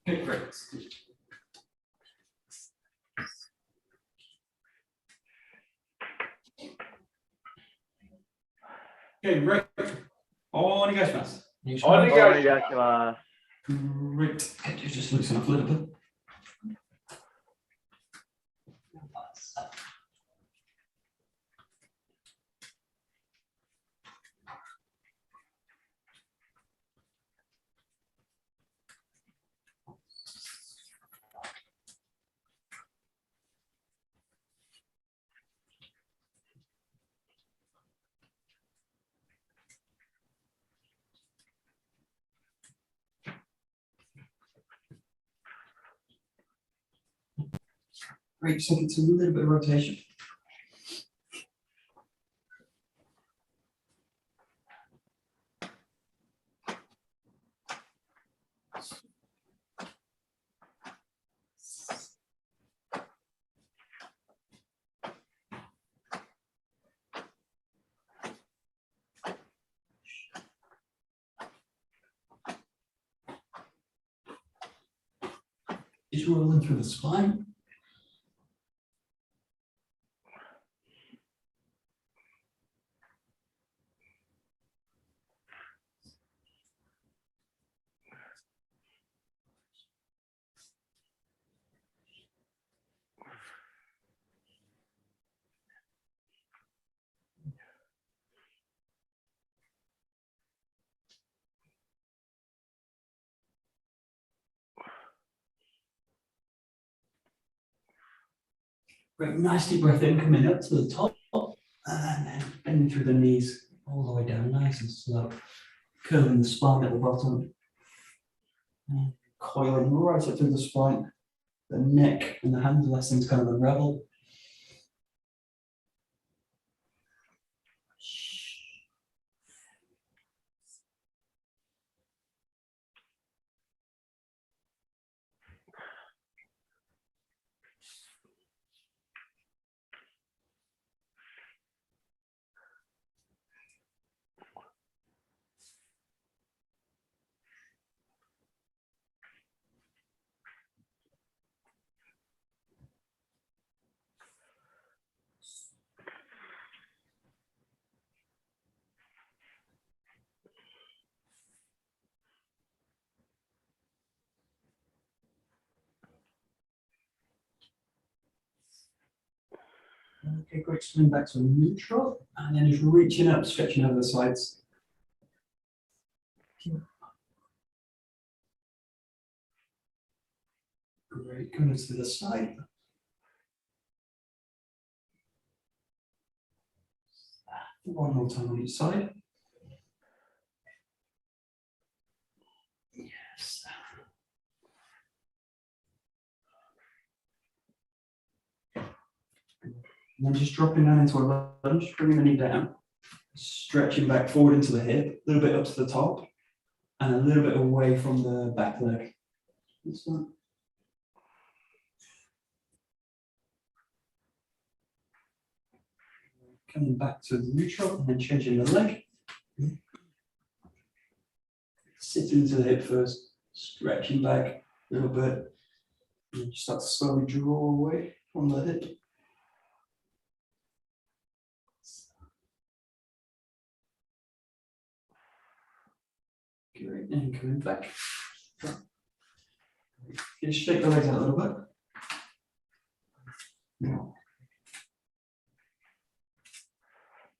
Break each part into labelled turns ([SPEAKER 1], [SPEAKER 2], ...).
[SPEAKER 1] Okay, great. Okay, great. お願いします。
[SPEAKER 2] お願いします。
[SPEAKER 1] Great. Can you just loosen up a little bit? Great, just looking to a little bit of rotation. Just rolling through the spine. Great, nice deep breath in, coming up to the top, and then bending through the knees all the way down, nice and slow. Curling the spine at the bottom, and coiling right up through the spine. The neck and the hands less into kind of unravel. Okay, great, swing back to neutral, and then just reaching up, stretching over the sides. Great, coming to the side. One more time on each side. Yes. And then just dropping down into a lunge, bringing the knee down, stretching back forward into the hip, a little bit up to the top, and a little bit away from the back leg. This one. Coming back to the neutral and then changing the leg. Sitting into the hip first, stretching back a little bit. And you start to slowly draw away from the hip. Great, and coming back. Just shake the legs out a little bit.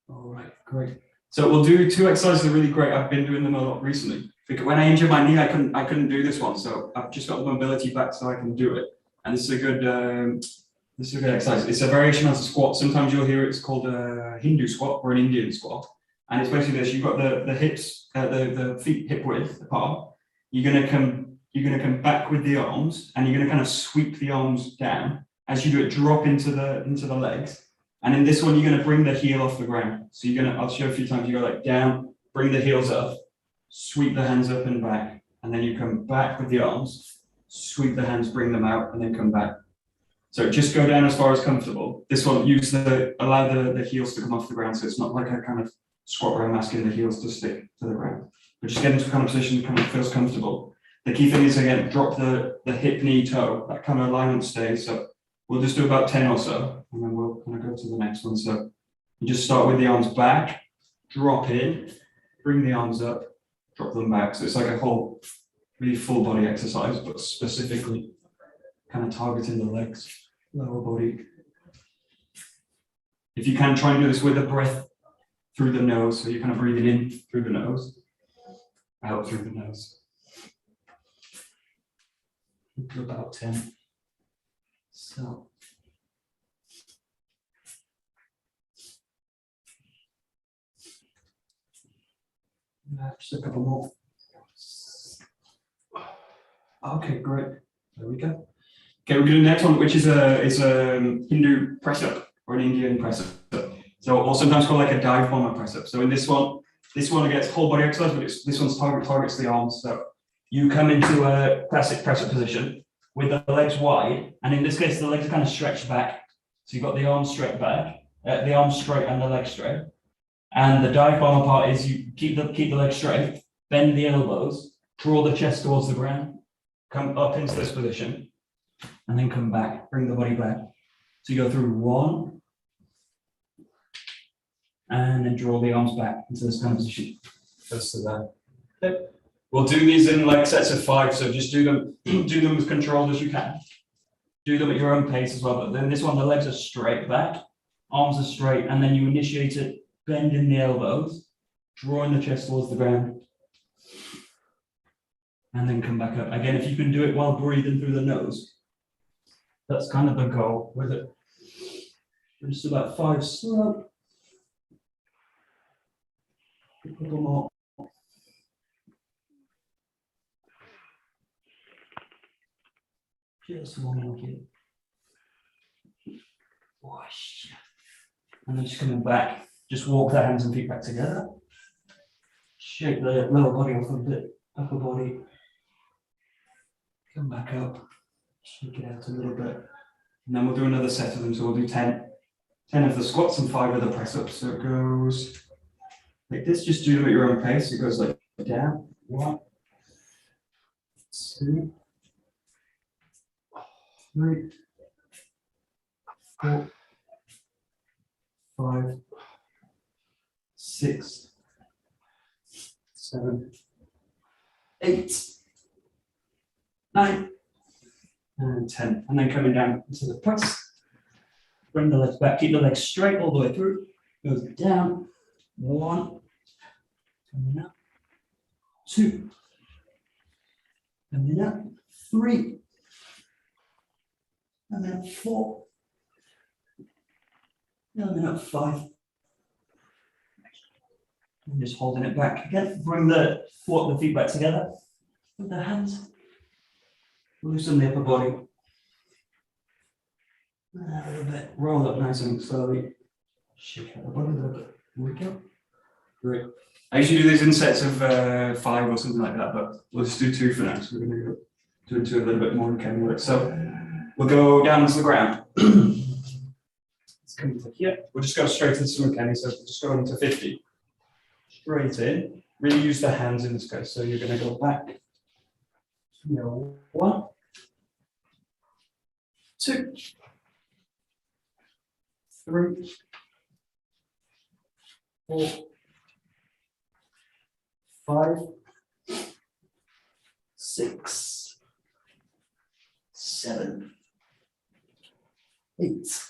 [SPEAKER 1] All right, great. So we'll do two exercises that are really great. I've been doing them a lot recently. Because when I injured my knee, I couldn't do this one. So I've just got the mobility back so I can do it. And this is a good exercise. It's a variation of the squat. Sometimes you'll hear it's called a Hindu squat or an Indian squat. And it's basically this: you've got the hips, the feet hip width apart. You're gonna come back with the arms, and you're gonna kind of sweep the arms down. As you do it, drop into the legs. And in this one, you're gonna bring the heel off the ground. So I'll show a few times. You go like down, bring the heels up, sweep the hands up and back, and then you come back with the arms, sweep the hands, bring them out, and then come back. So just go down as far as comfortable. This one, allow the heels to come off the ground, so it's not like a kind of squat where I'm asking the heels to stick to the ground. But just get into a kind of position that kind of feels comfortable. The key thing is again, drop the hip, knee, toe, that kind of alignment stays. So we'll just do about 10 or so, and then we'll kind of go to the next one. So you just start with the arms back, drop in, bring the arms up, drop them back. So it's like a whole really full body exercise, but specifically kind of targeting the legs, lower body. If you can, try and do this with a breath through the nose. So you're kind of breathing in through the nose, out through the nose. Do about 10. So. Just a couple more. Okay, great. There we go. Okay, we're doing the next one, which is a Hindu press up or an Indian press up. So, or sometimes called like a dive bomber press up. So in this one gets whole body exercise, but this one's targets the arms. So you come into a classic press up position with the legs wide, and in this case the legs are kind of stretched back. So you've got the arms straight back, the arms straight and the legs straight. And the dive bomber part is you keep the legs straight, bend the elbows, draw the chest towards the ground, come up into this position, and then come back, bring the body back. So you go through 1, and then draw the arms back into this kind of position. Just to that. Okay. We'll do these in like sets of 5, so just do them as controlled as you can. Do them at your own pace as well, but then this one, the legs are straight back, arms are straight, and then you initiate it, bending the elbows, drawing the chest towards the ground, and then come back up. Again, if you can do it while breathing through the nose, that's kind of the goal with it. Just about 5 slow. A couple more. Just one more here. Whoosh. And then just coming back, just walk the hands and feet back together. Shake the lower body off a bit, upper body. Come back up, shake it out a little bit. And then we'll do another set of them. So we'll do 10 of the squats and 5 of the press ups. So it goes like this, just do them at your own pace. It goes like down, 1, 2, 3, 4, 5, 6, 7, 8, 9, and 10. And then coming down into the press. Bring the legs back, keep the legs straight all the way through. Goes down. 1, coming up. 2, coming up. 3, and then 4, and then up 5. And just holding it back again. Bring the feet back together with the hands. Loosen the upper body. A little bit. Roll up nice and slowly. Shake out the body a little bit. Here we go. Great. I usually do these in sets of 5 or something like that, but we'll just do 2 for now. So we're going to go do 2 a little bit more and work. So we'll go down to the ground. Let's come to here. We'll just go straight into some Kenny. So we'll just go into 50. Straight in. Really use the hands in this case. So you're going to go back. 1, 2, 3, 4, 5, 6, 7, 8,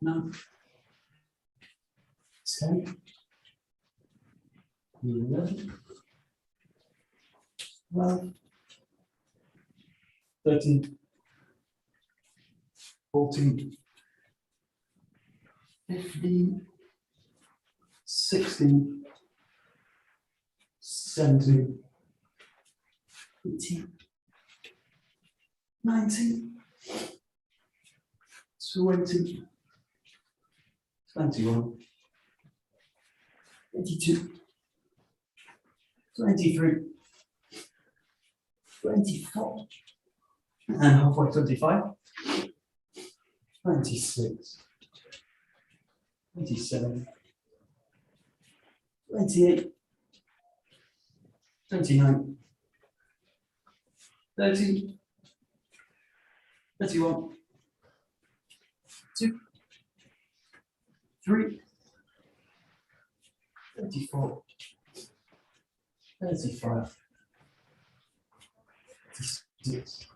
[SPEAKER 1] 9, 10, 11, 12, 13, 14, 15, 16, 17, 18, 19, 20, 21, 22, 23, 24, and halfway 25, 26, 27, 28, 29, 30, 31, 2, 3, 34, 35, 36,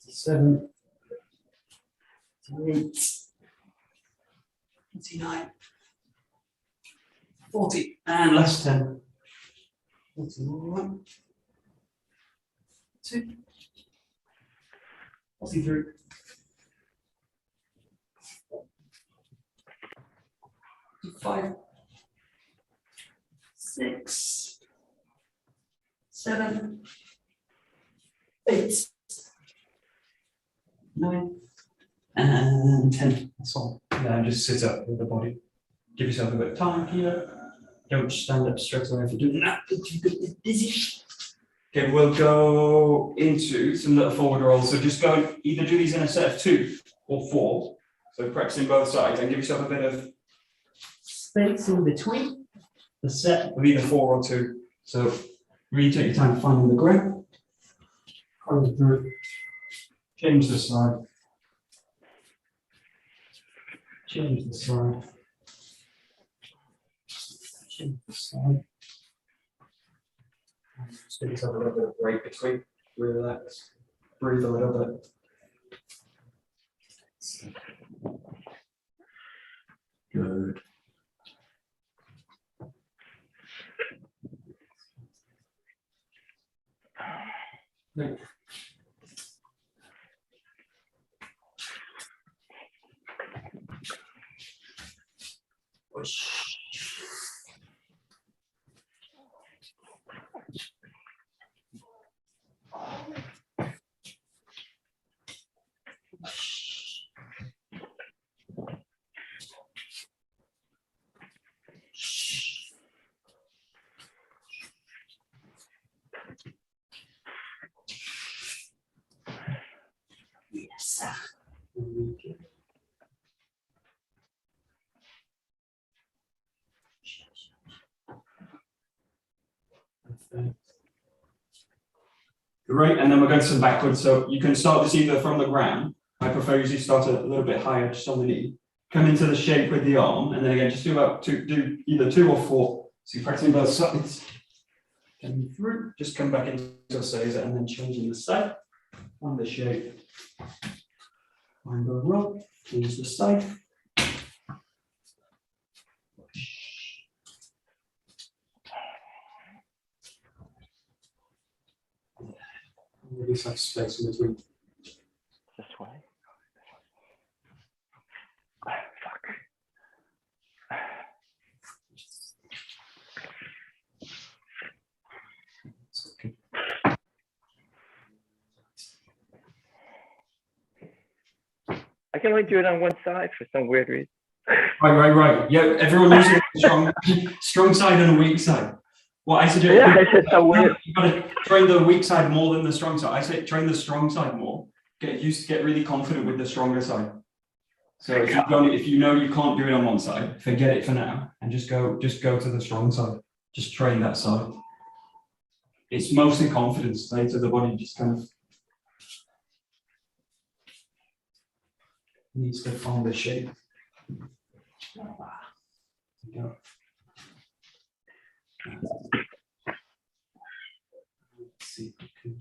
[SPEAKER 1] 37, 38, 39, 40, and last 10. 41, 2, 43, 5, 6, 7, 8, 9, and 10. That's all. Now just sit up with the body. Give yourself a bit of time here. Don't stand up straight away if you're doing that. You get dizzy. Okay, we'll go into some little forward rolls. So just go either do these in a set of 2 or 4. So practicing both sides and give yourself a bit of space in between the set of either 4 or 2. So really take your time finding the ground. Go through. Change the side. Change the side. Change the side. Just give yourself a little bit of break between. Relax. Breathe a little bit. Good. Right. Push. Yes. Great, and then we're going to some backwards. So you can start this either from the ground. I prefer usually start a little bit higher, just on the knee. Come into the shape with the arm, and then again, just do either 2 or 4. So you're practicing both sides. Coming through, just come back into a 𝒍𝒊𝒏𝒕 and then changing the side on the shape. Find the roll, change the side. Maybe some space in between.
[SPEAKER 2] This way.
[SPEAKER 1] Okay.
[SPEAKER 2] I can only do it on one side for some weird reason.
[SPEAKER 1] Right. Yeah, everyone knows strong side and a weak side. Well, I suggest
[SPEAKER 2] It's just so weird.
[SPEAKER 1] You've got to train the weak side more than the strong side. I say train the strong side more. Get really confident with the stronger side. So if you know you can't do it on one side, forget it for now and just go to the strong side. Just train that side. It's mostly confidence. Later the body just kind of needs to find the shape. There you go. Let's see if we can.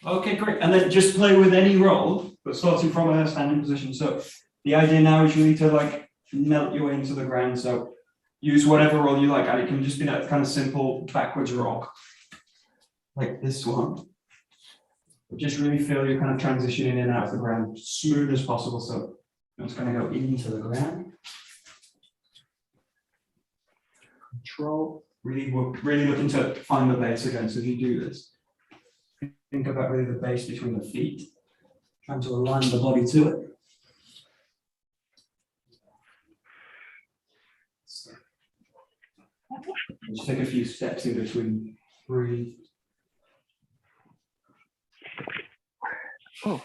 [SPEAKER 1] Okay, great. And then just play with any roll, but starting from a standing position. So the idea now is really to like melt your way into the ground. So use whatever roll you like, and it can just be that kind of simple backwards rock, like this one. But just really feel you're kind of transitioning in and out of the ground, smooth as possible. So it's going to go into the ground. control. We're really looking to find the base again. So if you do this, think about really the base between the feet, trying to align the body to it. Just take a few steps in between. Breathe.
[SPEAKER 2] Oh.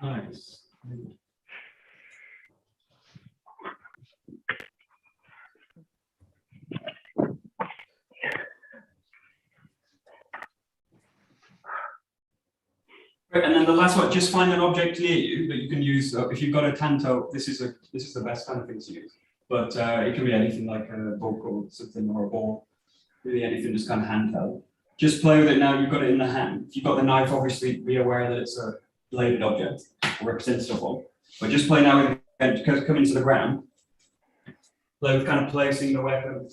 [SPEAKER 1] Nice. Great, and then the last one, just find an object near you that you can use. If you've got a tanto, this is the best kind of thing to use. But it can be anything like a book or something or a ball, really anything, just kind of handheld. Just play with it now. You've got it in the hand. If you've got the knife, obviously be aware that it's a bladed object or representative of. But just play now with it, come into the ground. Play with kind of placing the weapon,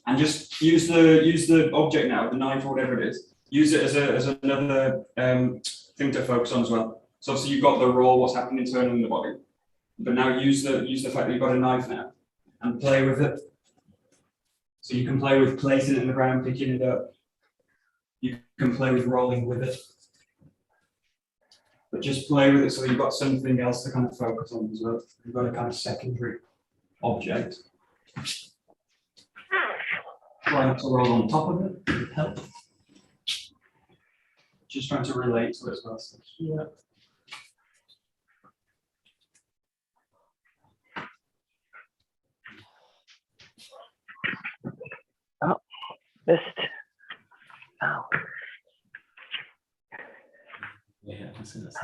[SPEAKER 1] and just use the object now, the knife or whatever it is. Use it as another thing to focus on as well. So obviously you've got the raw, what's happening internally in the body, but now use the fact that you've got a knife now and play with it. So you can play with placing it in the ground, picking it up. You can play with rolling with it, but just play with it so you've got something else to kind of focus on as well. You've got a kind of secondary object. Try not to roll on top of it with help. Just trying to relate to it as well. So here.
[SPEAKER 2] Oh, missed. Ow.
[SPEAKER 1] Yeah, I see this.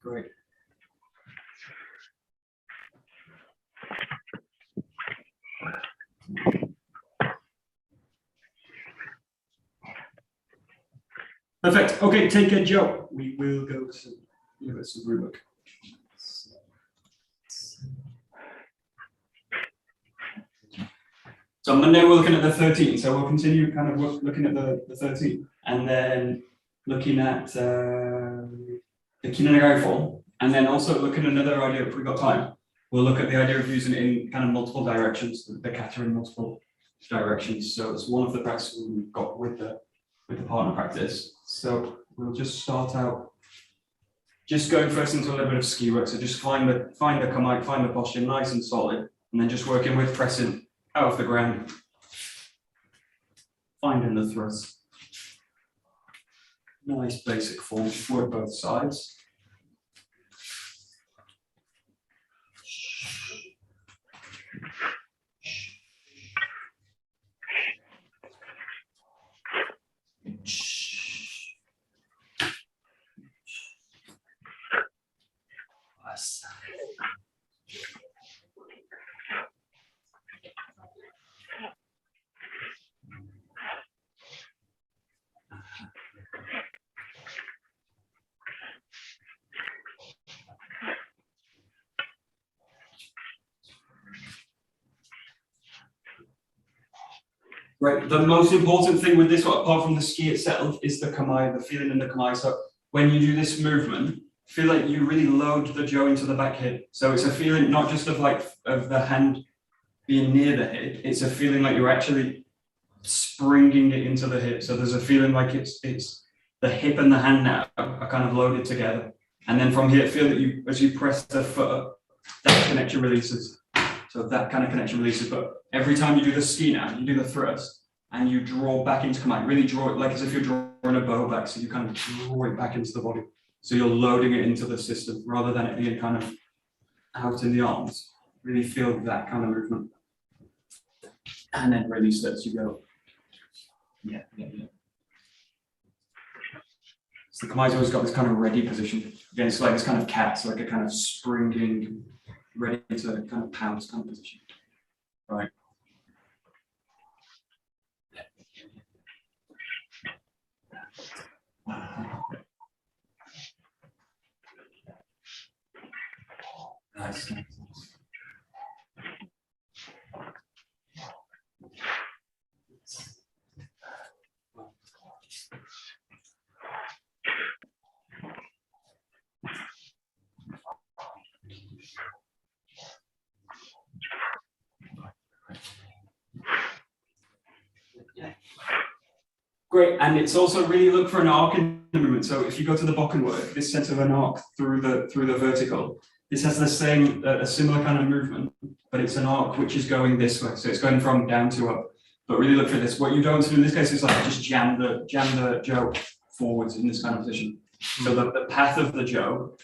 [SPEAKER 1] Great. Perfect. Okay, take care, Joe. We will go to look at some rubric. So Monday we're looking at the 13th, so we'll continue kind of looking at the 13th, and then looking at the kinenagari form, and then also look at another idea if we've got time. We'll look at the idea of using it in kind of multiple directions, the kata in multiple directions. So it's one of the practices we've got with the partner practice. So we'll just start out just going first into a little bit of ski work. So just find the kamae, find the posture nice and solid, and then just working with pressing out of the ground, finding the thrust. Nice basic form, work both sides. Right. The most important thing with this one, apart from the ski itself, is the 𝒂𝒑𝒏, the feeling in the 𝒂𝒑𝒏. So when you do this movement, feel like you really load the 𝒍 into the back hip. So it's a feeling not just of the hand being near the hip, it's a feeling like you're actually springing it into the hip. So there's a feeling like it's the hip and the hand now are kind of loaded together. And then from here, feel that as you press the foot up, that connection releases. So that kind of connection releases. But every time you do the ski now, you do the thrust and you draw back into 𝒂𝒑𝒏. Really draw it like as if you're drawing a bow back. So you kind of draw it back into the body. So you're loading it into the system rather than it being kind of out in the arms. Really feel that kind of movement. And then release it as you go. Yeah. So the 𝒂𝒑𝒏's always got this kind of ready position. Again, it's like this kind of cat, so like a kind of springing, ready to kind of pounce kind of position. Right. Nice. Great, and it's also really look for an arc in the movement. So if you go to the 𝒂𝒂𝒏, this sense of an arc through the vertical, this has the same, a similar kind of movement, but it's an arc which is going this way. So it's going from down to up. But really look for this. What you don't do in this case is like just jam the 𝒍 forwards in this kind of position. So the path of the 𝒍,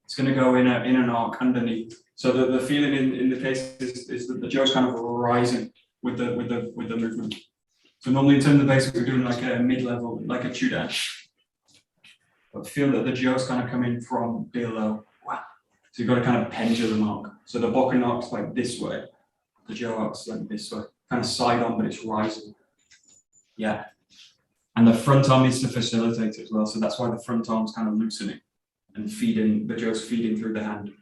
[SPEAKER 1] it's going to go in an arc underneath. So the feeling in the case is that the 𝒍 is kind of rising with the movement. So normally in terms of the basic, we're doing like a mid-level, like a chudan. But feel that the 𝒍 is kind of coming from below. Wow. So you've got a kind of pendulum arc. So the bokken arc's like this way. The 𝒍 arc's like this way. Kind of side on, but it's rising. Yeah. And the front arm needs to facilitate it as well. So that's why the front arm's kind of loosening and feeding, the 𝒍's feeding through the hand.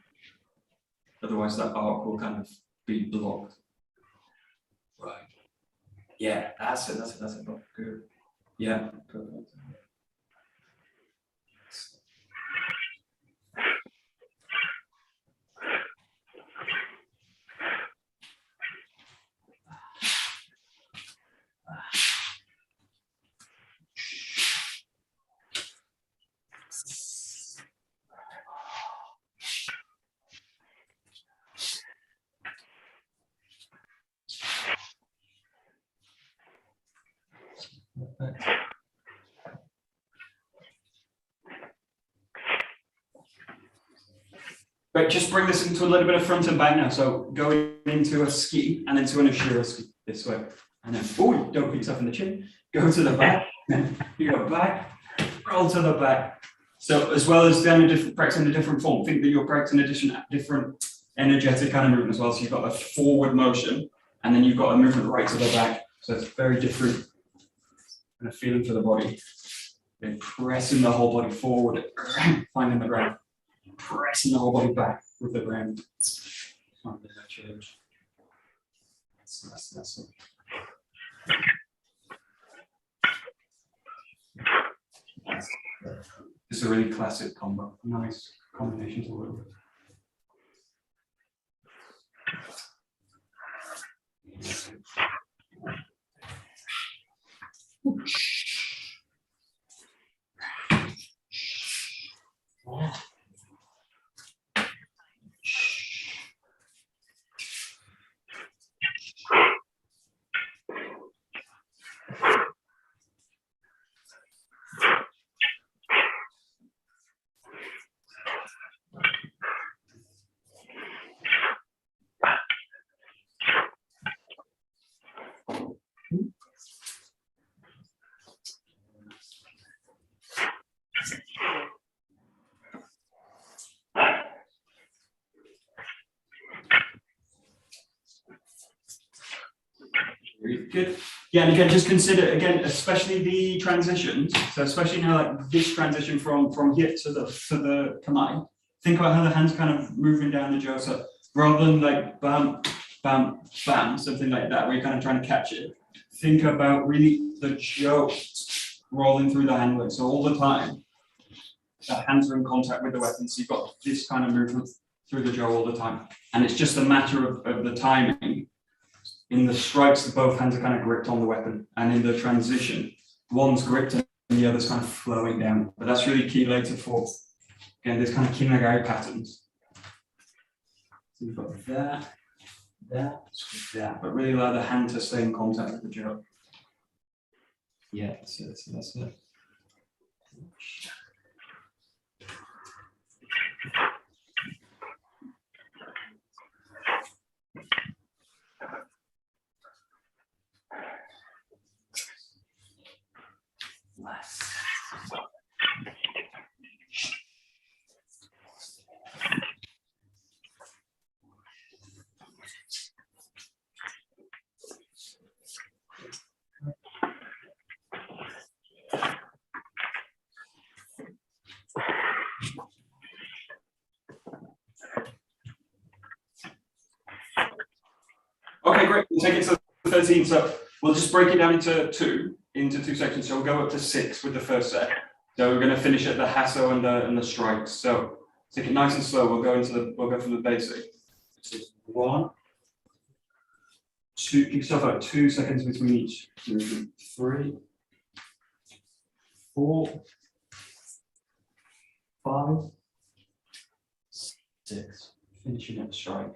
[SPEAKER 1] Otherwise that arc will kind of be blocked. Right. Yeah, that's it. Good. Yeah, perfect. But just bring this into a little bit of front and back now. So going into a ski and then to an ashira ski this way. And then, oh, don't put yourself in the chin. Go to the back, then you go back, roll to the back. So as well as then practicing a different form, think that you're practicing a different energetic kind of movement as well. So you've got a forward motion and then you've got a movement right to the back. So it's very different kind of feeling for the body. Then pressing the whole body forward, finding the ground. Pressing the whole body back with the ground. That's it. This is a really classic combo. Nice combination to work with. Very good. Yeah, and again, just consider again, especially the transitions. So especially now, like this transition from here to the 𝒂𝒑𝒏. Think about how the hands kind of moving down the 𝒍. So rather than like bam, bam, bam, something like that, where you're kind of trying to catch it. think about really the joke rolling through the hand. So all the time, the hands are in contact with the weapon. So you've got this kind of movement through the jaw all the time. And it's just a matter of the timing. In the strikes, both hands are kind of gripped on the weapon. And in the transition, one's gripped and the other's kind of flowing down. But that's really key later for, again, this kind of kinagai patterns. So you've got that, that, but really allow the hand to stay in contact with the jaw. Yeah, that's it, that's it. Okay, great. We'll take it to 13. So we'll just break it down into two sections. So we'll go up to 6 with the first set. So we're going to finish at the hasso and the strikes. So take it nice and slow. We'll go from the basic. So 1, 2. Give yourself like 2 seconds between each. 3, 4, 5, 6. Finishing at the strike.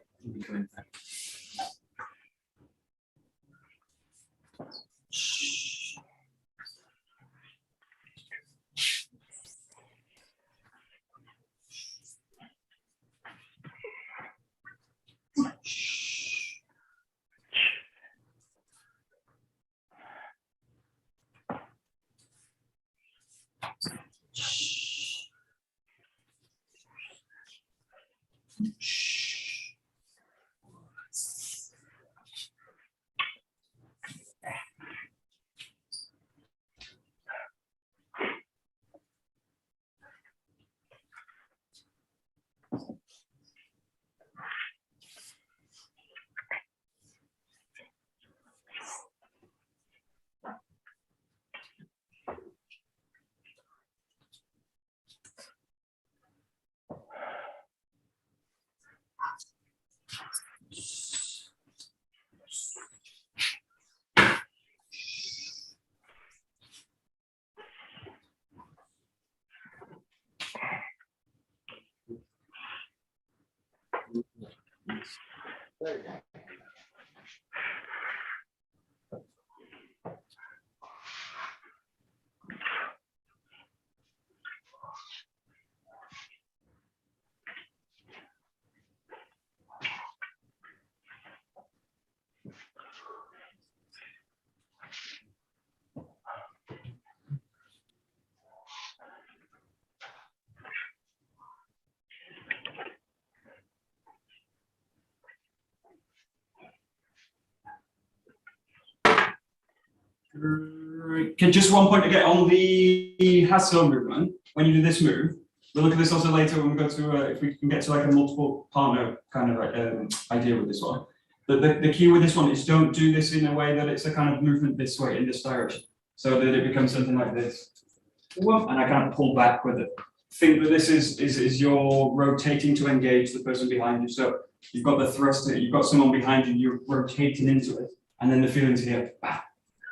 [SPEAKER 1] Okay, just one point to get on the hasso movement. When you do this move, we'll look at this also later when we go to if we can get to like a multiple partner kind of idea with this one. The key with this one is don't do this in a way that it's a kind of movement this way in this direction, so that it becomes something like this. And I kind of pull back with it. Think that this is you're rotating to engage the person behind you. So you've got the thruster, you've got someone behind you, you're rotating into it, and then the feeling's here,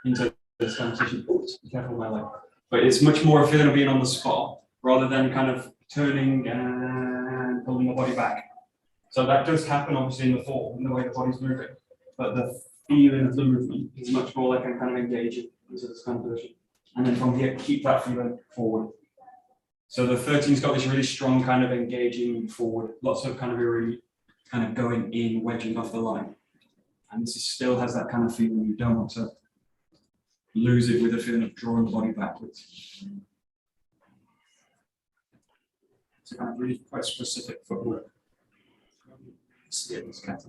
[SPEAKER 1] into this kind of position. Oops, be careful with my leg. But it's much more a feeling of being on the spot rather than kind of turning and pulling the body back. So that does happen obviously in the form, in the way the body's moving. But the feeling of the movement is much more like I'm kind of engaging into this kind of position. And then from here, keep that feeling forward. So the 13's got this really strong kind of engaging forward, lots of kind of really kind of going in, wedging off the line. And this still has that kind of feeling. You don't want to lose it with a feeling of drawing the body backwards. It's a kind of really quite specific footwork. See it, this cat.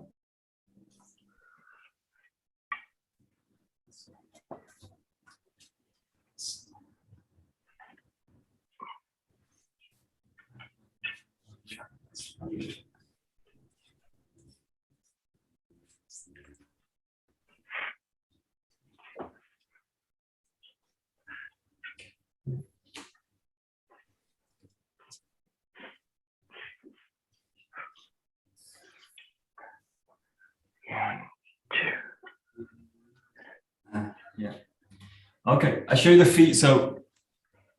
[SPEAKER 1] Okay, I show you the feet. So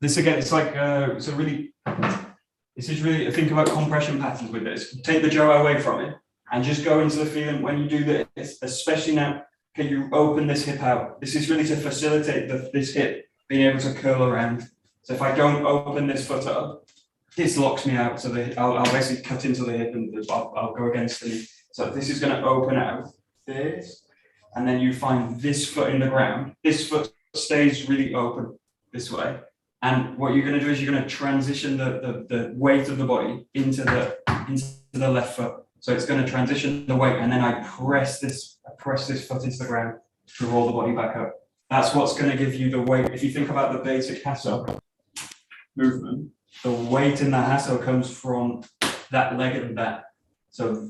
[SPEAKER 1] this again, it's like this is really think about compression patterns with this. Take the jaw away from it and just go into the feeling when you do this, especially now. Okay, you open this hip out. This is really to facilitate this hip being able to curl around. So if I don't open this foot up, this locks me out. So I'll basically cut into the hip and I'll go against the knee. So this is going to open out this, and then you find this foot in the ground. This foot stays really open this way. And what you're going to do is you're going to transition the weight of the body into the left foot. So it's going to transition the weight, and then I press this foot into the ground to roll the body back up. That's what's going to give you the weight. If you think about the basic hasso movement, the weight in the hasso comes from that leg and that. So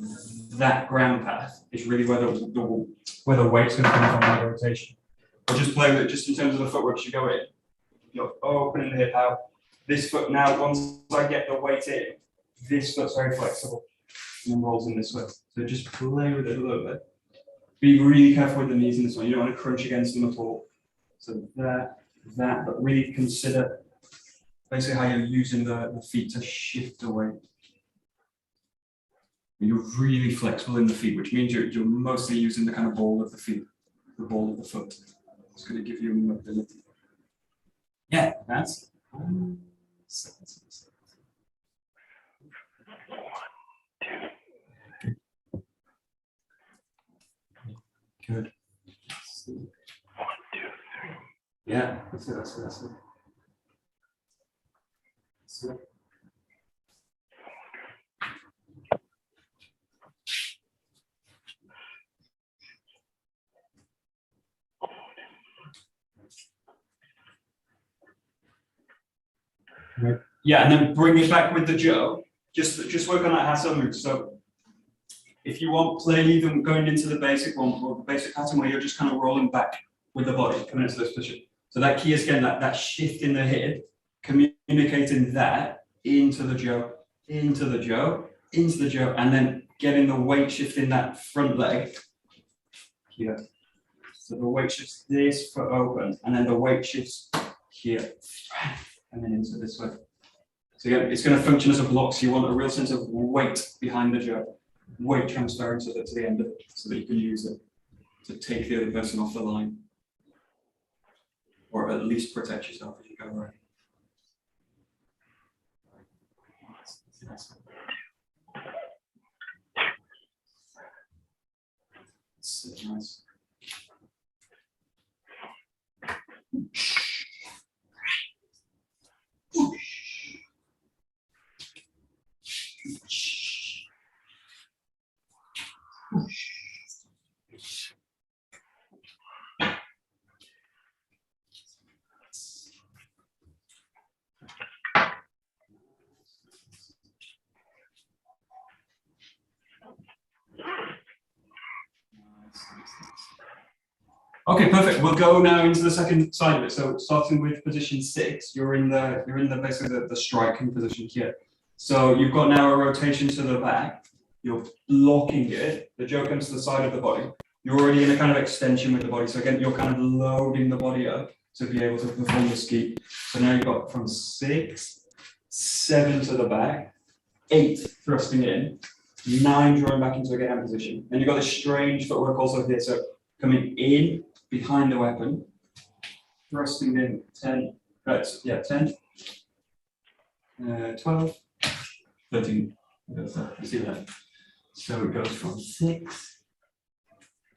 [SPEAKER 1] that ground path is really where the weight's going to come from that rotation. But just play with it just in terms of the footwork as you go in. You're opening the hip out. This foot now, once I get the weight in, this foot's very flexible and then rolls in this way. So just play with it a little bit. Be really careful with the knees in this one. You don't want to crunch against them at all. So that, but really consider basically how you're using the feet to shift the weight. You're really flexible in the feet, which means you're mostly using the kind of ball of the feet, the ball of the foot. It's going to give you mobility. Yeah, that's. Good. 1, 2, 3. Yeah, that's it. That's it. Right. Yeah, and then bring it back with the Joe. Just work on that hasso move. So if you want, play either going into the basic one or the basic pattern where you're just kind of rolling back with the body, coming into this position. So that key is again that shift in the hip, communicating that into the Joe, into the Joe, into the Joe, and then getting the weight shift in that front leg here. So the weight shifts this foot open, and then the weight shifts here, and then into this way. So again, it's going to function as a block. So you want a real sense of weight behind the Joe, weight transferring to the end of it, so that you can use it to take the other person off the line, or at least protect yourself as you go around. That's nice. Okay, perfect. We'll go now into the second side of it. So starting with position 6, you're in the basically the striking position here. So you've got now a rotation to the back. You're blocking it. The Joe comes to the side of the body. You're already in a kind of extension with the body. So again, you're kind of loading the body up to be able to perform the ski. So now you've got from 6, 7 to the back, 8 thrusting in, 9 drawing back into a get down position. And you've got this strange footwork also here. So coming in behind the weapon, thrusting in 10, 10, 12, 13, you see that? So it goes from 6,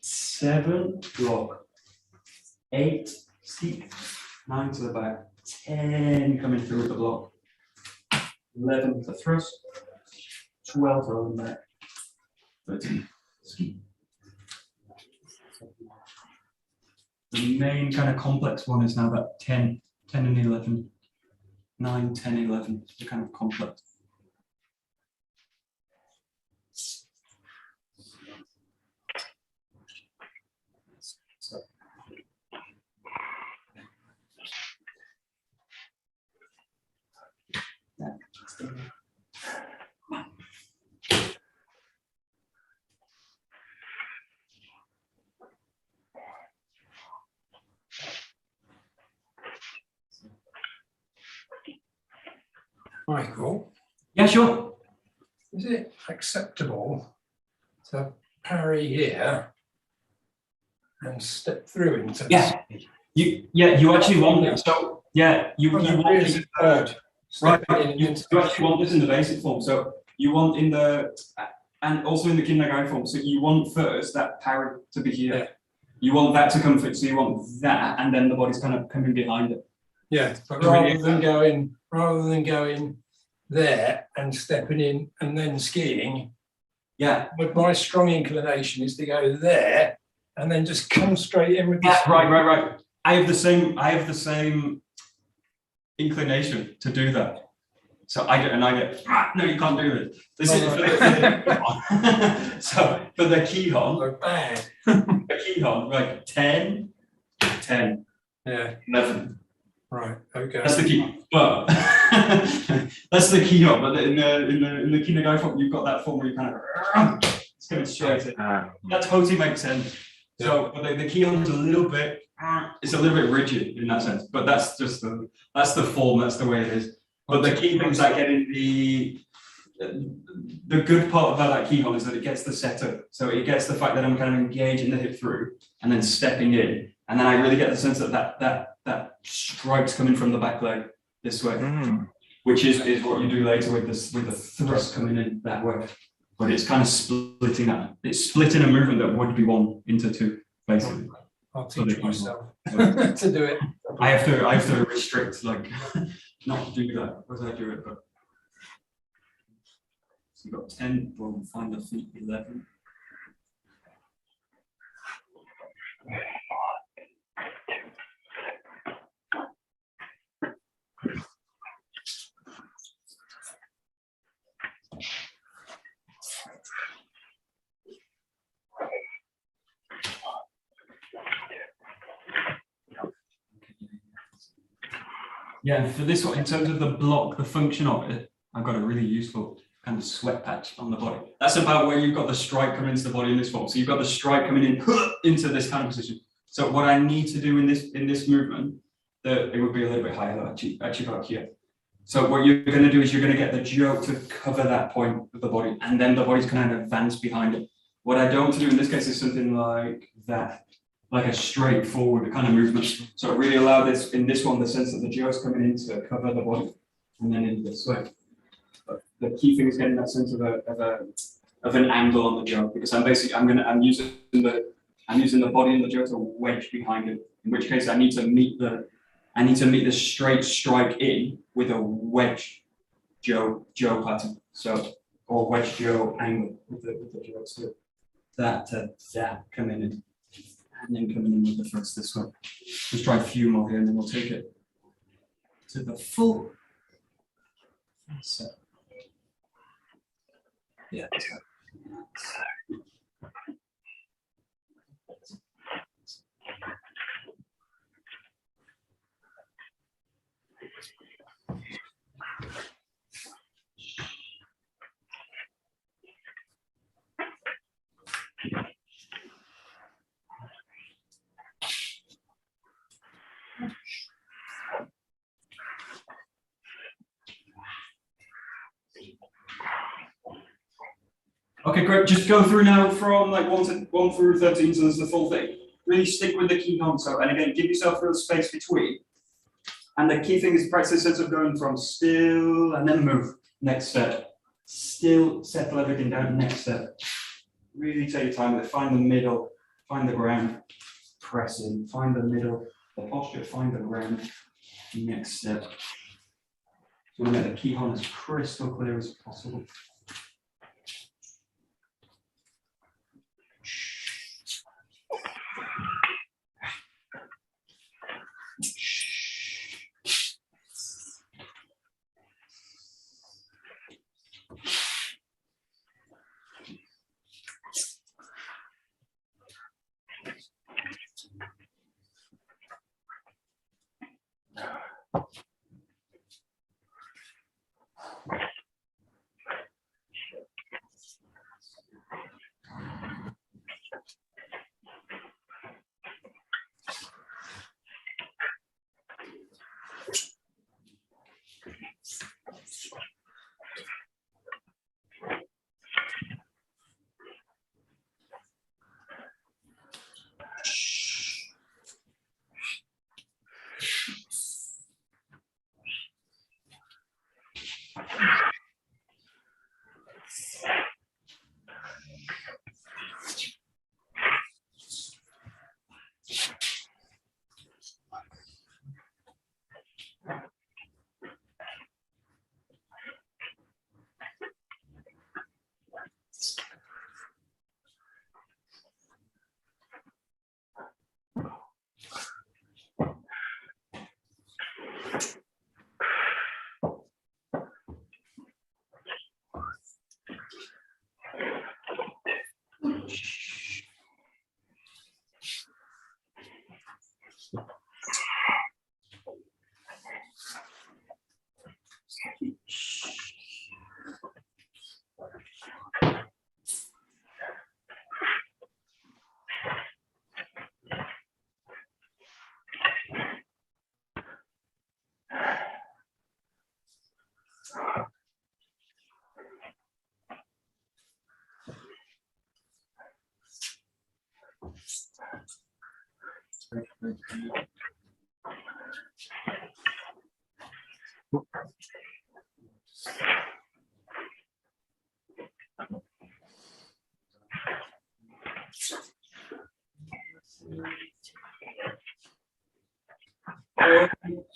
[SPEAKER 1] 7, block, 8, steep, 9 to the back, 10 coming through with the block, 11 with the thrust, 12 rolling back, 13, steep. The main kind of complex one is now that 10 and 11, 9, 10, 11, the kind of complex. So. Yeah.
[SPEAKER 3] Michael,
[SPEAKER 1] Yeah, sure.
[SPEAKER 3] is it acceptable to parry here and step through into
[SPEAKER 1] Yeah. You actually want it. So yeah, you want it right. You actually want this in the basic form. So you want in the and also in the kindergarten form. So you want first that parry to be here.
[SPEAKER 3] Yeah.
[SPEAKER 1] You want that to come through. So you want that, and then the body's kind of coming behind it.
[SPEAKER 3] Yeah, but rather than going there and stepping in and then skiing,
[SPEAKER 1] Yeah.
[SPEAKER 3] but my strong inclination is to go there and then just come straight in with the
[SPEAKER 1] Yeah. Right. I have the same inclination to do that. So I get no, you can't do it. This is for the so for the Kihon.
[SPEAKER 3] So bang.
[SPEAKER 1] The Kihon, right? 10, 10,
[SPEAKER 3] Yeah.
[SPEAKER 1] 11.
[SPEAKER 3] Right. Okay.
[SPEAKER 1] That's the key. But that's the Kihon. But in the kindergarten form, you've got that form where you kind of it's going straight in. That totally makes sense. So but the Kihon's a little bit. It's a little bit rigid in that sense, but that's just the form. That's the way it is. But the key things like getting the good part about that Kihon is that it gets the setup. So it gets the fact that I'm kind of engaging the hip through and then stepping in, and then I really get the sense that that strike's coming from the back leg this way, which is what you do later with the thrust coming in that way. But it's kind of splitting that. It's splitting a movement that would be one into two, basically.
[SPEAKER 3] I'll teach myself to do it.
[SPEAKER 1] I have to restrict, like, not do that as I do it, but so you've got 10, we'll find the feet 11. Yeah, for this one, in terms of the block, the function of it, I've got a really useful kind of sweat patch on the body. That's about where you've got the strike coming into the body in this form. So you've got the strike coming in into this kind of position. So what I need to do in this movement, it would be a little bit higher, actually about here. So what you're going to do is you're going to get the joke to cover that point of the body, and then the body's kind of advance behind it. What I don't want to do in this case is something like that, like a straightforward kind of movement. So really allow this, in this one, the sense that the joke's coming in to cover the body, and then into this way. But the key thing is getting that sense of an angle on the joke, because I'm using the body and the joke to wedge behind it. In which case, I need to meet the straight strike in with a wedge Joe pattern. So, or wedge Joe angle with the joke. So that coming in, and then coming in with the thrust this way. Let's try a few more here, and then we'll take it to the full. So, yeah. Okay, great. Just go through now from like 1 through 13, so there's the full thing. Really stick with the key concept, and again, give yourself a little space between. And the key thing is practice the sense of going from still and then move. Next step. Still, settle everything down. Next step. Really take your time with it. Find the middle. Find the ground. Press in. Find the middle. The posture. Find the ground. Next step. So we want to make the key as crystal clear as possible.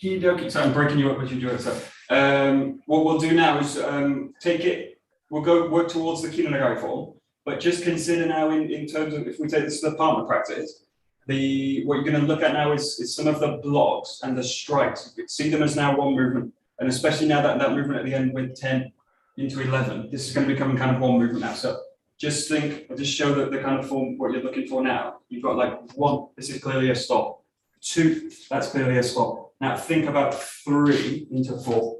[SPEAKER 1] Okie dokie. So I'm breaking you up as you do it. So what we'll do now is take it, we'll go work towards the Kinonagari form, but just consider now in terms of, if we take this to the partner practice, what you're going to look at now is some of the blocks and the strikes. You see them as now one movement, and especially now that movement at the end with 10 into 11, this is going to become kind of one movement now. So just think, I'll just show the kind of form, what you're looking for now. You've got like 1, this is clearly a stop. 2, that's clearly a stop. Now think about 3 into 4,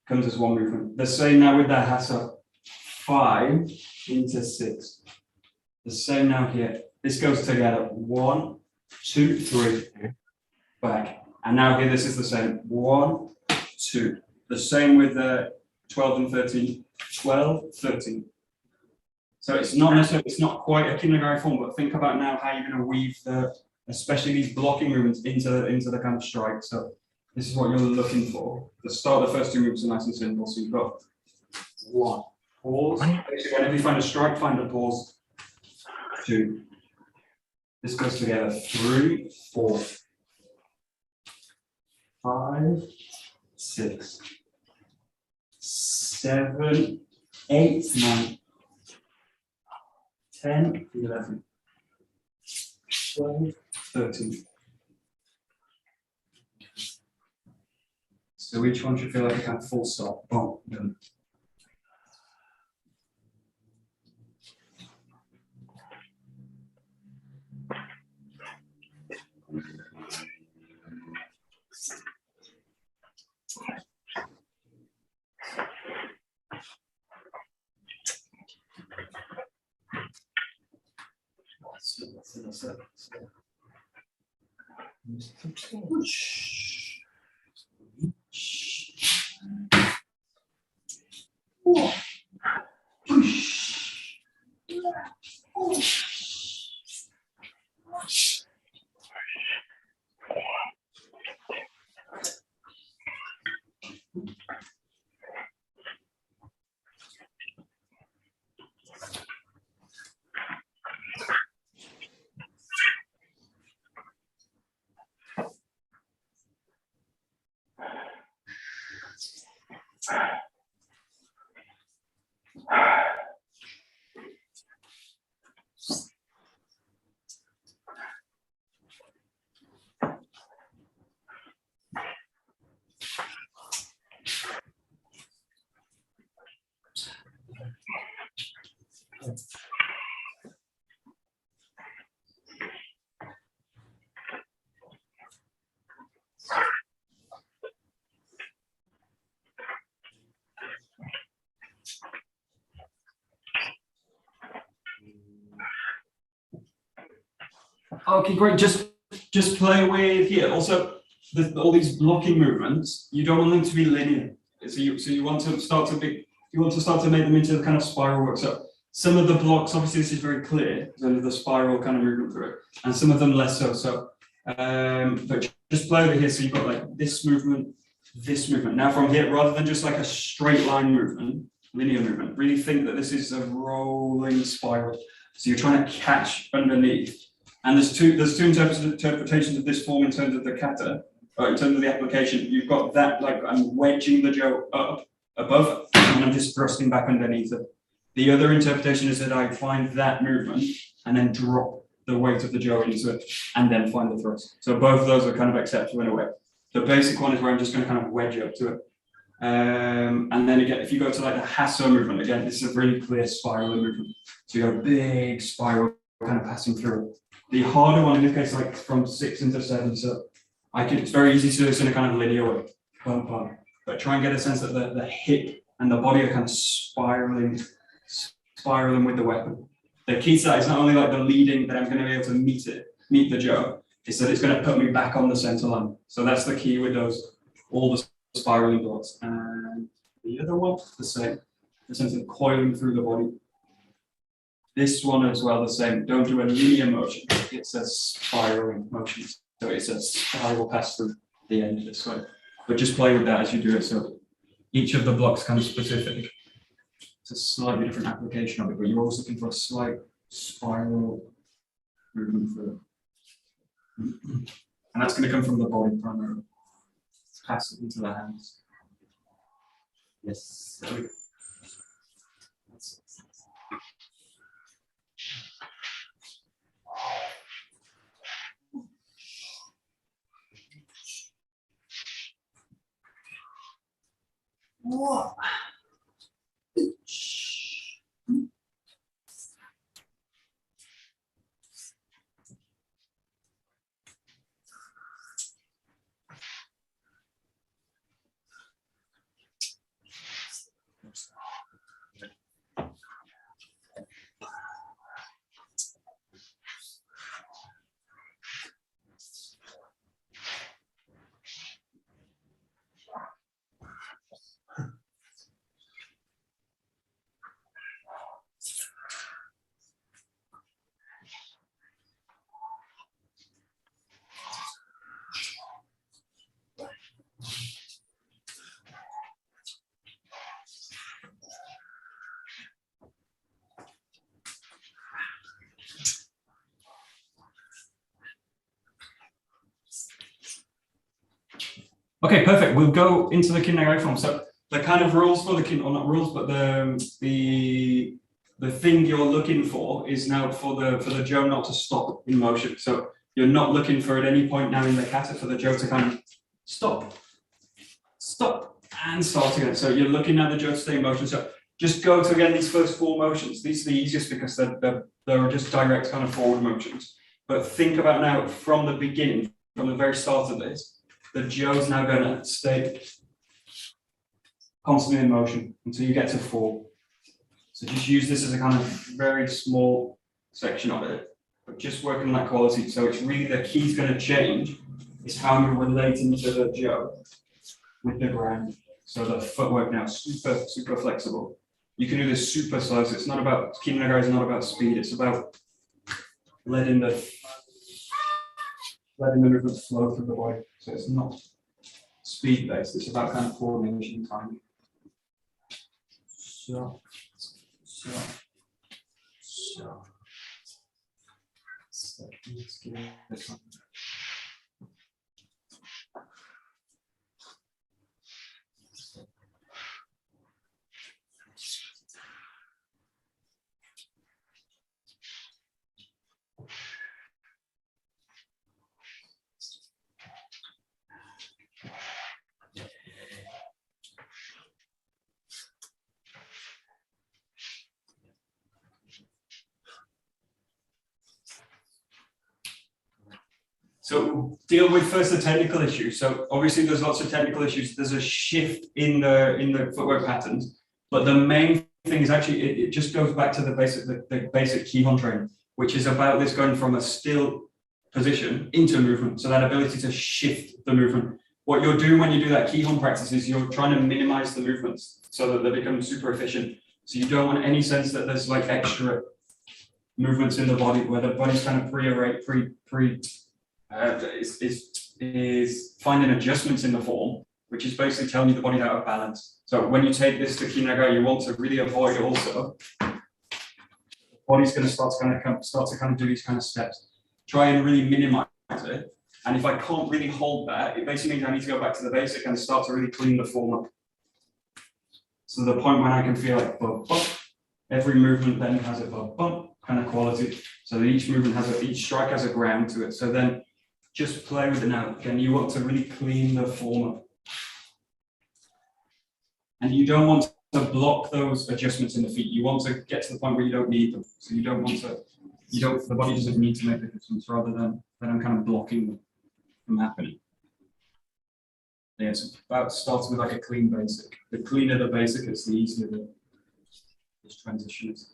[SPEAKER 1] comes as one movement. The same now with the Hassa, 5 into 6. The same now here. This goes together, 1, 2, 3, back. And now here, this is the same, 1, 2. The same with the 12 and 13, 12, 13. So it's not necessarily, it's not quite a Kinonagari form, but think about now how you're going to weave especially these blocking movements into the kind of strike. So this is what you're looking for. The start of the first 2 movements are nice and simple. So you've got 1, pause. Basically, whenever you find a strike, find a pause. 2. This goes together. 3, 4, 5, 6, 7, 8, 9, 10, 11, 12, 13. So each one should feel like a kind of full stop. Boom, done. Okay, great. Just play with here. Also, all these blocking movements, you don't want them to be linear. So you want to start to make them into the kind of spiral work. So some of the blocks, obviously, this is very clear, under the spiral kind of movement through it, and some of them less so. So, but just play over here. So you've got like this movement. Now from here, rather than just like a straight line movement, linear movement, really think that this is a rolling spiral. So you're trying to catch underneath. And there's two interpretations of this form in terms of the kata, or in terms of the application. You've got that, like I'm wedging the jo up above, and I'm just thrusting back underneath it. The other interpretation is that I find that movement and then drop the weight of the jo into it, and then find the thrust. So both of those are kind of acceptable in a way. The basic one is where I'm just going to kind of wedge up to it. And then again, if you go to like the Hasso movement, again, this is a really clear spiral movement. So you got a big spiral kind of passing through. The harder one in this case, like from 6 into 7. So it's very easy to do this in a kind of linear way. Bum, bum. But try and get a sense that the hip and the body are kind of spiraling with the weapon. The key to that is not only like the leading that I'm going to be able to meet the jaw, it's that it's going to put me back on the center line. So that's the key with all the spiraling blocks. And the other one, the same, the sense of coiling through the body. This one as well, the same. Don't do a linear motion. It's a spiraling motion. So it's a spiral pass through the end of this way. But just play with that as you do it. So each of the blocks kind of specific. It's a slightly different application of it, but you're always looking for a slight spiral movement through it. And that's going to come from the body primarily. Pass it into the hands. Yes. There we go. What? Okay, perfect. We'll go into the Kinnagai form. So the kind of rules for the kin, or not rules, but the thing you're looking for is now for the jo not to stop in motion. So you're not looking for at any point now in the kata for the jo to kind of stop, and start again. So you're looking at the jo to stay in motion. So just go to again these first 4 motions. These are the easiest because they're just direct kind of forward motions. But think about now from the beginning, from the very start of this. The jo's now going to stay constantly in motion until you get to 4. So just use this as a kind of very small section of it, but just working on that quality. So it's really the key's going to change is how I'm relating to the jo with the ground. So the footwork now super flexible. You can do this super slow. So it's not about Kinnagai is not about speed. It's about letting the movement flow through the body. So it's not speed based, it's about kind of coordination and timing. So. Let's give this one. So deal with first the technical issues. So obviously there's lots of technical issues. There's a shift in the footwork patterns, but the main thing is actually it just goes back to the basic Kihon training, which is about this going from a still position into movement. So that ability to shift the movement. What you're doing when you do that Kihon practice is you're trying to minimize the movements so that they become super efficient. So you don't want any sense that there's like extra movements in the body where the body's kind of is finding adjustments in the form, which is basically telling you the body's out of balance. So when you take this to Kinnagai, you want to really avoid also the body's going to start to do these kind of steps. Try and really minimize it. And if I can't really hold that, it basically means I need to go back to the basic and start to really clean the form up. So the point when I can feel like bump, bump, every movement then has a bump, bump kind of quality. So that each movement each strike has a ground to it. So then just play with it now. Again, you want to really clean the form up. And you don't want to block those adjustments in the feet. You want to get to the point where you don't need them. So you don't want to, the body doesn't need to make the adjustments rather than kind of blocking them from happening. Yeah, so that starts with like a clean basic. The cleaner the basic is, the easier this transition is.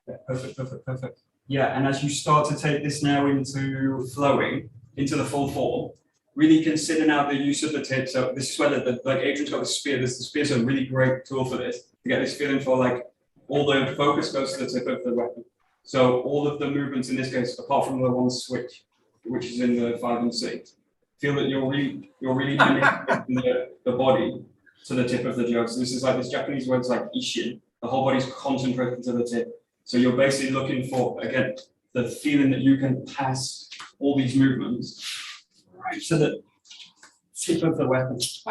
[SPEAKER 1] Yeah, perfect. Yeah, and as you start to take this now into flowing, into the full form, really consider now the use of the tip. So this is where like Adrian's got the spear. The spear's a really great tool for this, to get this feeling for like all the focus goes to the tip of the weapon. So all of the movements in this case, apart from the one switch, which is in the 5 and 6, feel that you're really connecting the body to the tip of the jug. So this is like this Japanese word, it's like ishin. The whole body's concentrated to the tip. So you're basically looking for, again, the feeling that you can pass all these movements right to the tip of the weapon. So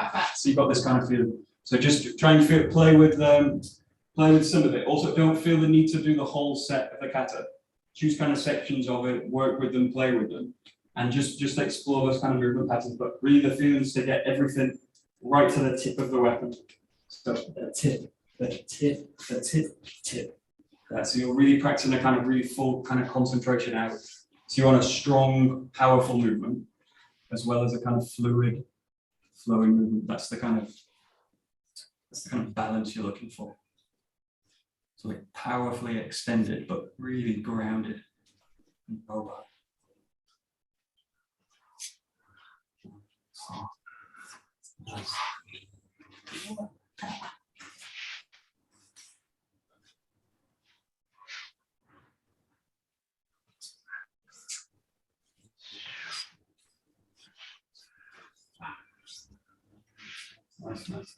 [SPEAKER 1] you've got this kind of feeling. So just try and play with some of it. Also, don't feel the need to do the whole set of the kata. Choose kind of sections of it, work with them, play with them, and just explore those kind of movement patterns. But really, the feeling is to get everything right to the tip of the weapon. So the tip. So you're really practicing a kind of really full kind of concentration out. So you want a strong, powerful movement, as well as a kind of fluid, flowing movement. That's the kind of balance you're looking for. So like powerfully extended, but really grounded and mobile. Nice. Nice.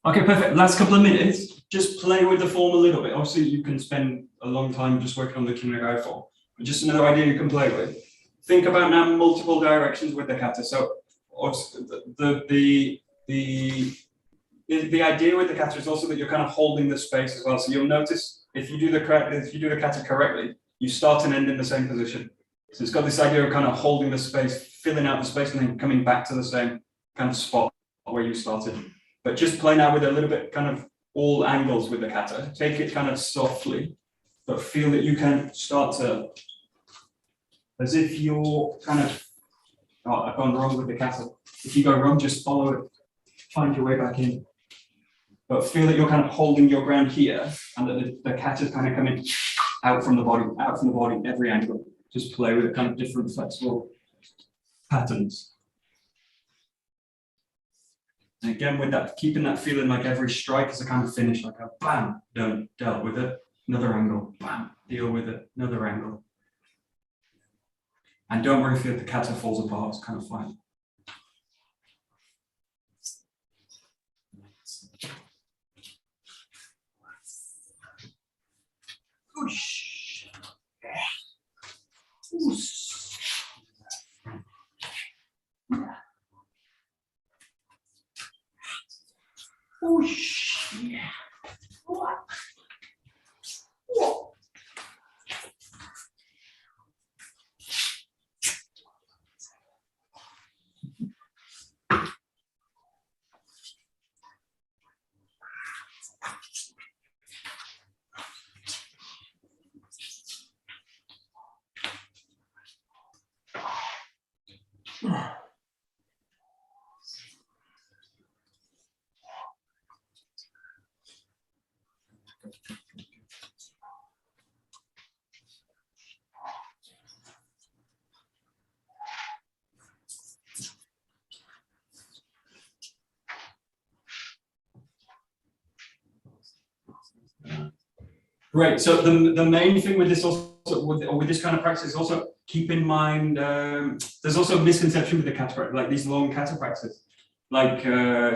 [SPEAKER 1] Okay, perfect. Last couple of minutes, just play with the form a little bit. Obviously, you can spend a long time just working on the 𝒂𝒂𝒃 form, but just another idea you can play with. Think about now multiple directions with the kata. So the idea with the kata is also that you're kind of holding the space as well. So you'll notice if you do the kata correctly, you start and end in the same position. So it's got this idea of kind of holding the space, filling out the space, and then coming back to the same kind of spot where you started. But just play now with a little bit kind of all angles with the kata. Take it kind of softly, but feel that you can start to, as if you're kind of, oh, I've gone wrong with the kata. If you go wrong, just follow it, find your way back in. But feel that you're kind of holding your ground here, and that the kata is kind of coming out from the body, every angle. Just play with it, kind of different flexible patterns. And again, with that, keeping that feeling like every strike is a kind of finish, like a bam, done, dealt with it, another angle, bam, deal with it, another angle. And don't worry if the kata falls apart, it's kind of fine. Whoosh. Whoosh. Whoosh. Yeah. Great. So the main thing with this also with this kind of practice is also keep in mind there's also a misconception with the kata practice, like these long kata practices. Like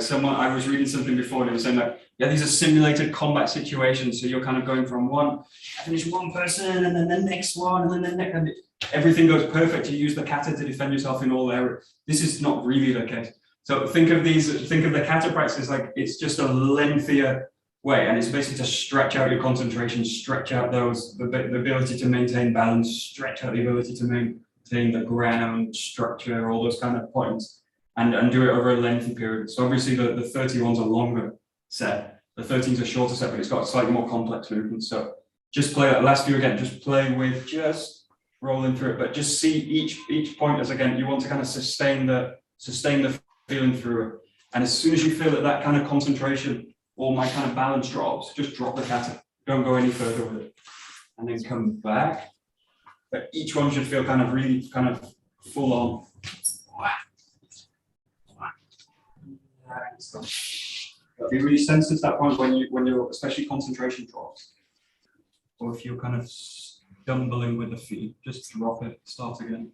[SPEAKER 1] someone I was reading something before and they were saying like, yeah, these are simulated combat situations. So you're kind of going from one, I finish one person and then the next one and then the next, and everything goes perfect. You use the kata to defend yourself in all areas. This is not really the case. So think of the kata practice like it's just a lengthier way, and it's basically to stretch out your concentration, stretch out the ability to maintain balance, stretch out the ability to maintain the ground structure, all those kind of points, and do it over a lengthy period. So obviously the 31's a longer set, the 13's a shorter set, but it's got slightly more complex movements. So just play that last few again, just play with just rolling through it, but just see each point as again, you want to kind of sustain the feeling through it. And as soon as you feel that kind of concentration or my kind of balance drops, just drop the kata. Don't go any further with it. And then come back. But each one should feel kind of really kind of full on. Be really sensitive to that point when you're especially concentration drops. Or if you're kind of stumbling with the feet, just drop it, start again.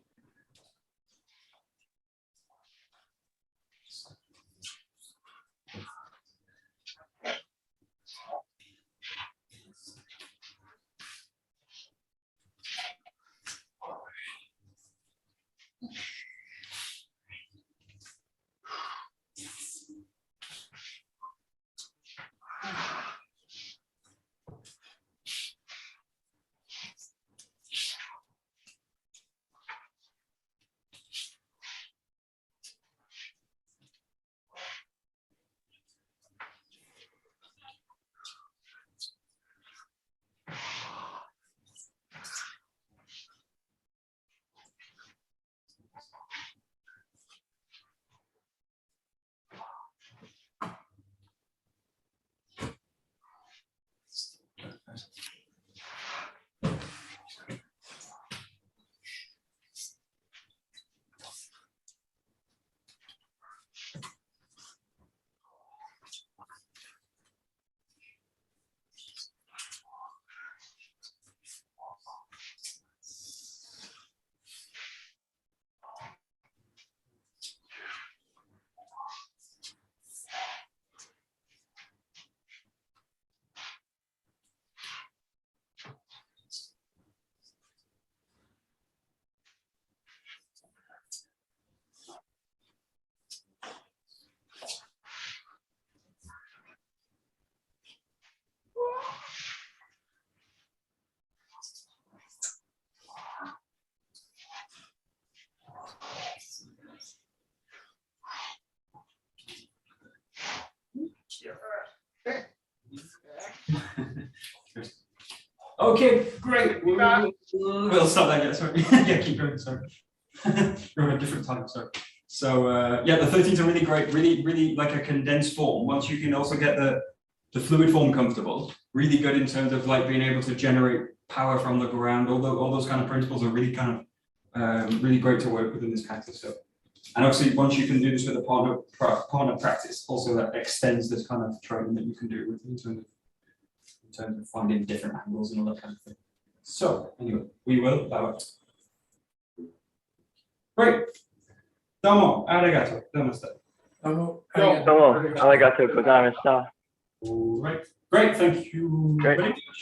[SPEAKER 1] Okay, great. We'll stop that. Yeah, sorry. Yeah, keep going. Sorry. We're at a different time. Sorry. So yeah, the 13s are really great. Really like a condensed form. Once you can also get the fluid form comfortable, really good in terms of like being able to generate power from the ground. All those kind of principles are really kind of really great to work with in this practice. So, and obviously once you can do this with a partner practice, also that extends this kind of training that you can do with in terms of finding different angles and all that kind of thing. So anyway, we will bow it. Great. Domo, arigato, namaste.
[SPEAKER 2] Domo, arigato, gozaimashita.
[SPEAKER 1] All right. Great, thank you.
[SPEAKER 2] Great.
[SPEAKER 1] Very much.